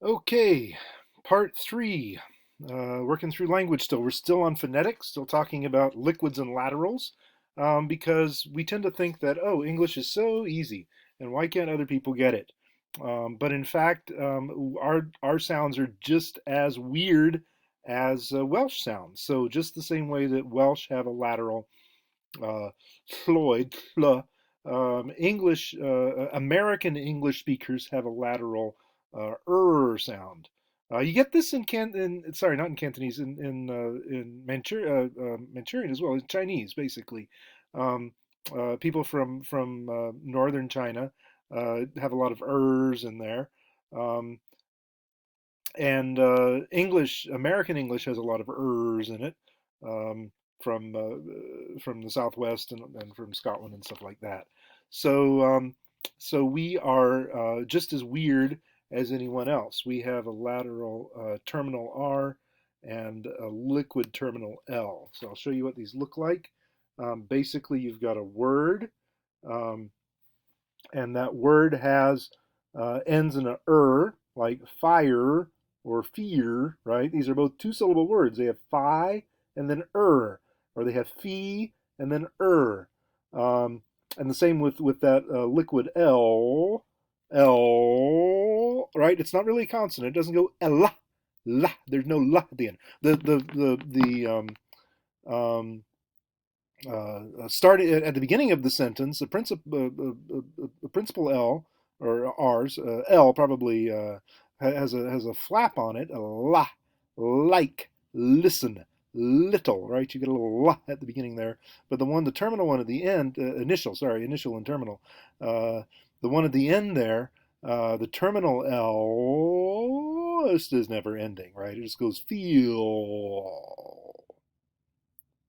Okay, part three. Working through language still. We're still on phonetics, still talking about liquids and laterals, because we tend to think that, oh, English is so easy, and why can't other people get it? But in fact, our sounds are just as weird as Welsh sounds. So just the same way that Welsh have a lateral, uh, Floyd, English, American English speakers have a lateral sound. You get this sorry, not in Cantonese, in Manchurian as well, in Chinese, basically. Um, People from northern China have a lot of ers in there. Um, and American English has a lot of ers in it, um, from the Southwest and from Scotland and stuff like that. So so we are just as weird as anyone else. We have a lateral terminal R and a liquid terminal L. So I'll show you what these look like. Basically, you've got a word, um, and that word has ends in a like fire or fear, right? These are both two-syllable words. They have phi and then or they have fee and then Um, and the same with that liquid L, right? It's not really a consonant. It doesn't go la. There's no la at the end. Start at the beginning of the sentence, the principal L or R's, L probably has a flap on it, a la, like, listen, little, right? You get a little la at the beginning there, but the terminal one at the end, initial and terminal, the one at the end there, the terminal L is never ending, right? It just goes feel.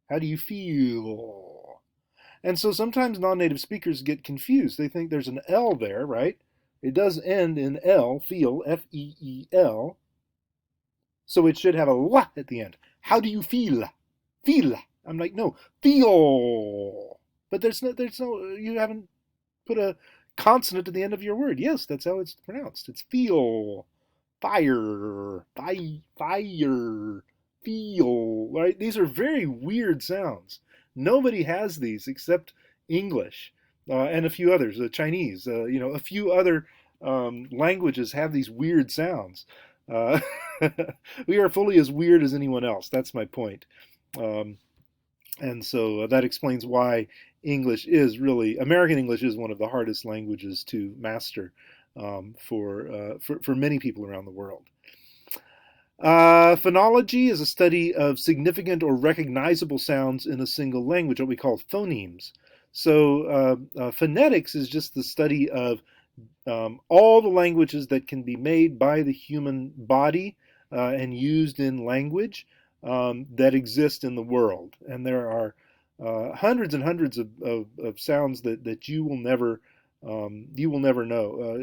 How do you feel? And so sometimes non-native speakers get confused. They think there's an L there, right? It does end in L, feel, Feel. So it should have a la at the end. How do you feel? Feel. I'm like, no, feel. But you haven't put a consonant at the end of your word. Yes, that's how it's pronounced. It's feel. Fire, feel, right? These are very weird sounds. Nobody has these except English and a few others, Chinese. A few other languages have these weird sounds. Uh, we are fully as weird as anyone else. That's my point. Um, and so that explains why American English is one of the hardest languages to master for many people around the world. Phonology is a study of significant or recognizable sounds in a single language, what we call phonemes. So phonetics is just the study of all the languages that can be made by the human body and used in language that exist in the world. And there are hundreds and hundreds of sounds that you will never know,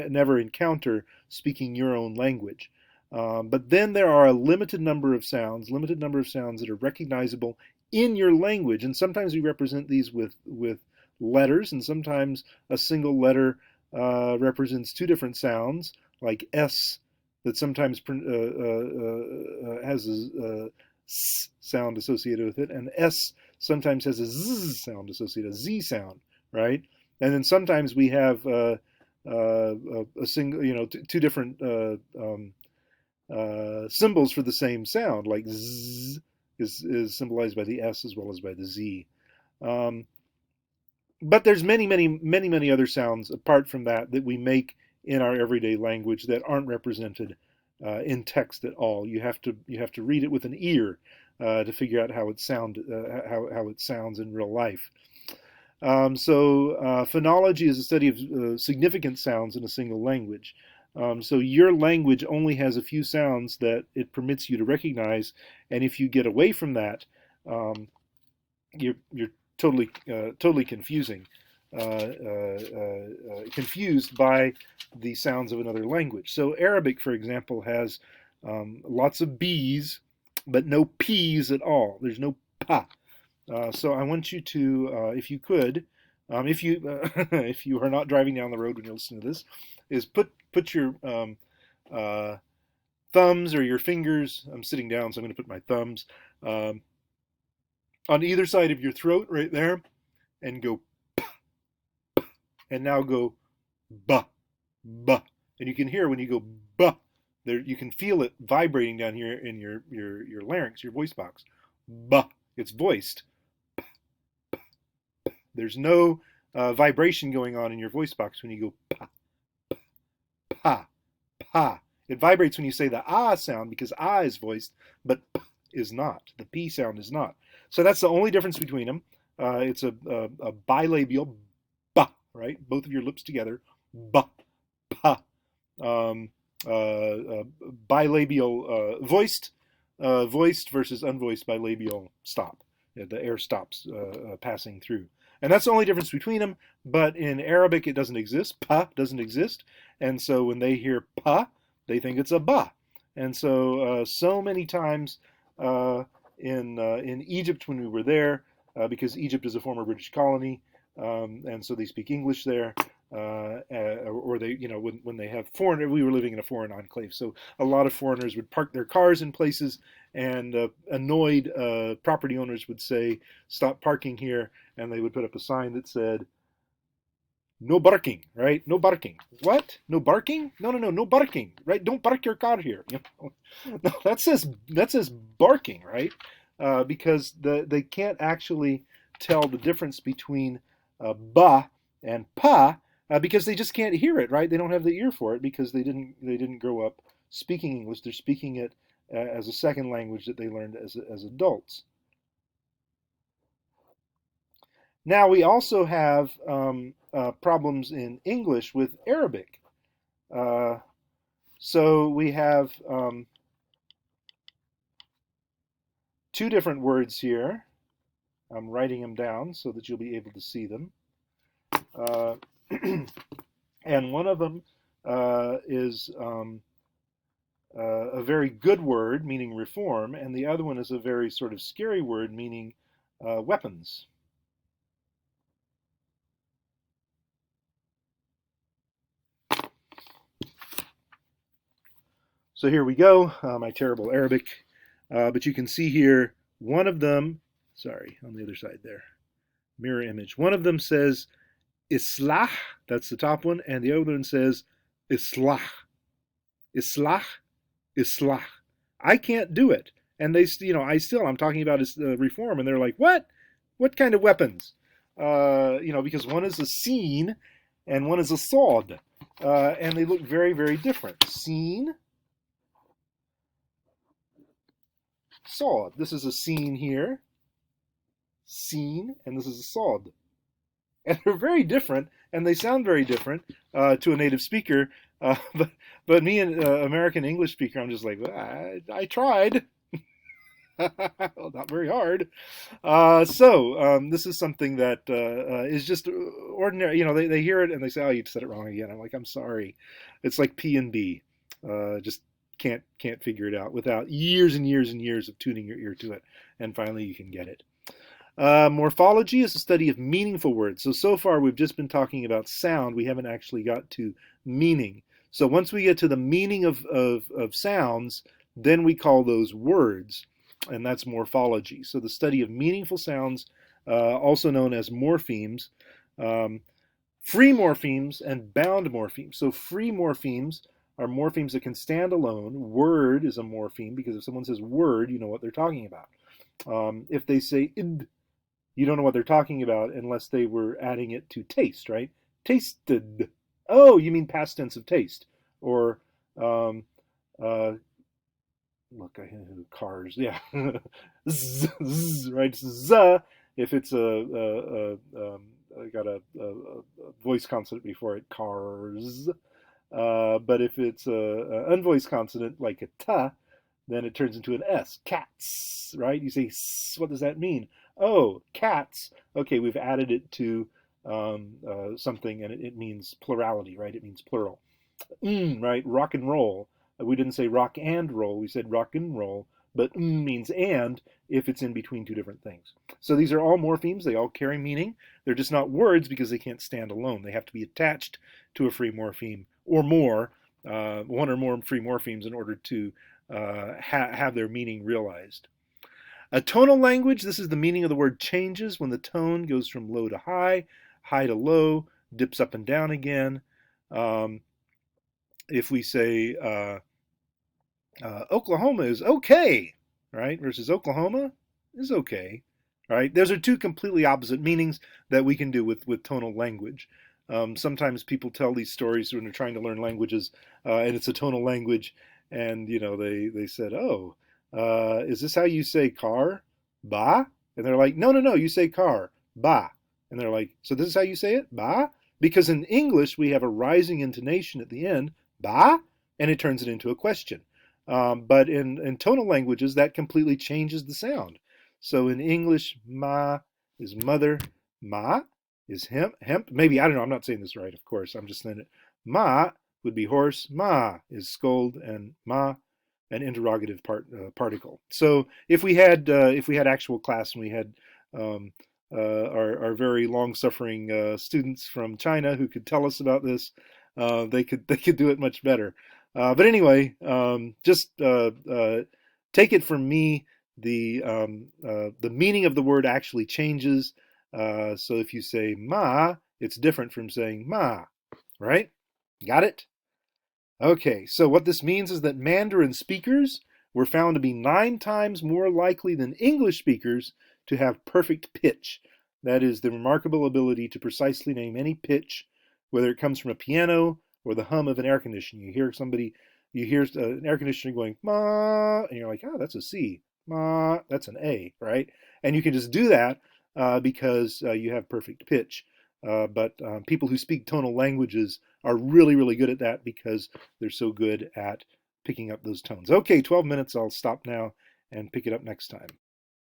never encounter speaking your own language. But then there are a limited number of sounds that are recognizable in your language, and sometimes we represent these with letters, and sometimes a single letter represents two different sounds, like S, that sometimes has a S sound associated with it, and S sometimes has a Z sound associated, a Z sound, right? And then sometimes we have a single, two different symbols for the same sound, like Z is symbolized by the S as well as by the Z. Um, but there's many other sounds apart from that we make in our everyday language that aren't represented in text at all. You have to read it with an ear to figure out how it sounds in real life. Phonology is a study of significant sounds in a single language. So your language only has a few sounds that it permits you to recognize, and if you get away from that, um, you're totally confused by the sounds of another language. So Arabic, for example, has lots of B's, but no P's at all. There's no pa. So I want you to, if you could, if you if you are not driving down the road when you're listening to this, is put your Thumbs are your fingers. I'm sitting down, so I'm going to put my thumbs um, on either side of your throat right there and go, and now go ba, ba. And you can hear when you go ba, there you can feel it vibrating down here in your larynx, your voice box. Ba, it's voiced. There's no vibration going on in your voice box when you go pa, pa, pa. It vibrates when you say the ah sound because ah is voiced, but p is not. The p sound is not. So that's the only difference between them. It's a bilabial ba, right? Both of your lips together. Ba, pa. Um, Bilabial voiced versus unvoiced bilabial stop. The air stops passing through. And that's the only difference between them. But in Arabic, it doesn't exist. Pa doesn't exist. And so when they hear pa, they think it's a ba. And so, so many times in Egypt when we were there, because Egypt is a former British colony, and so they speak English there. Or they, when they have foreign, we were living in a foreign enclave, so a lot of foreigners would park their cars in places, and annoyed property owners would say, "Stop parking here," and they would put up a sign that said, "No barking," right? No barking. What? No barking? No, no, no, no barking, right? Don't park your car here. No, that says barking, right? Because they can't actually tell the difference between ba and pa because they just can't hear it, right? They don't have the ear for it because they didn't grow up speaking English. They're speaking it as a second language that they learned as adults. Now we also have problems in English with Arabic. Uh, so we have two different words here. I'm writing them down so that you'll be able to see them. And one of them is a very good word, meaning reform, and the other one is a very sort of scary word, meaning weapons. So here we go, my terrible Arabic. But you can see here, one of them, sorry, on the other side there, mirror image. One of them says Islah, that's the top one, and the other one says Islah. Islah, Islah. I can't do it. And I'm talking about reform, and they're like, what? What kind of weapons? Because one is a scene and one is a sword. And they look very, very different. Scene, sword. This is a scene here. Scene, and this is a sword. And they're very different, and they sound very different to a native speaker. But me, an American English speaker, I'm just like, well, I tried. Well, not very hard. This is something that is just ordinary. They hear it and they say, "Oh, you said it wrong again." I'm like, "I'm sorry." It's like P and B. Just can't figure it out without years and years and years of tuning your ear to it, and finally you can get it. Morphology is the study of meaningful words. So far we've just been talking about sound. We haven't actually got to meaning. So once we get to the meaning of sounds, then we call those words, and that's morphology. So the study of meaningful sounds, also known as morphemes, free morphemes and bound morphemes. So free morphemes are morphemes that can stand alone. Word is a morpheme because if someone says word, you know what they're talking about. If they say id, you don't know what they're talking about unless they were adding it to taste, right? Tasted. Oh, you mean past tense of taste. Or, look, I have cars. Yeah. Z, z, right? Z, if it's got a voice consonant before it, cars. But if it's a unvoiced consonant like a ta, then it turns into an S. Cats, right? You say, what does that mean? Oh, cats. Okay, we've added it to something, and it means plurality, right? It means plural. Right? Rock and roll. We didn't say rock and roll. We said rock and roll. But means and if it's in between two different things. So these are all morphemes. They all carry meaning. They're just not words because they can't stand alone. They have to be attached to a free morpheme or more one or more free morphemes in order to have their meaning realized. A tonal language, this is the meaning of the word changes when the tone goes from low to high, high to low, dips up and down again. Um, if we say Oklahoma is okay, right, versus Oklahoma is okay, right? Those are two completely opposite meanings that we can do with tonal language. Sometimes people tell these stories when they're trying to learn languages, and it's a tonal language, and they said, "Oh, is this how you say car? Ba?" And they're like, "No, no, no, you say car, ba." And they're like, "So this is how you say it, ba?" Because in English we have a rising intonation at the end, ba, and it turns it into a question. But in tonal languages, that completely changes the sound. So in English, ma is mother, ma is hemp. Maybe, I don't know, I'm not saying this right, of course. I'm just saying it. Ma would be horse, ma is scold, and ma an interrogative particle. So if we had actual class and we had um, our very long suffering students from China who could tell us about this, they could do it much better. But anyway, just take it from me. The meaning of the word actually changes. So if you say ma, it's different from saying ma, right? Got it? Okay, so what this means is that Mandarin speakers were found to be 9 times more likely than English speakers to have perfect pitch. That is the remarkable ability to precisely name any pitch, whether it comes from a piano or the hum of an air conditioner. You hear an air conditioner going ma, and you're like, oh, that's a C. Ma, that's an A, right? And you can just do that because you have perfect pitch. But people who speak tonal languages are really, really good at that because they're so good at picking up those tones. Okay, 12 minutes. I'll stop now and pick it up next time.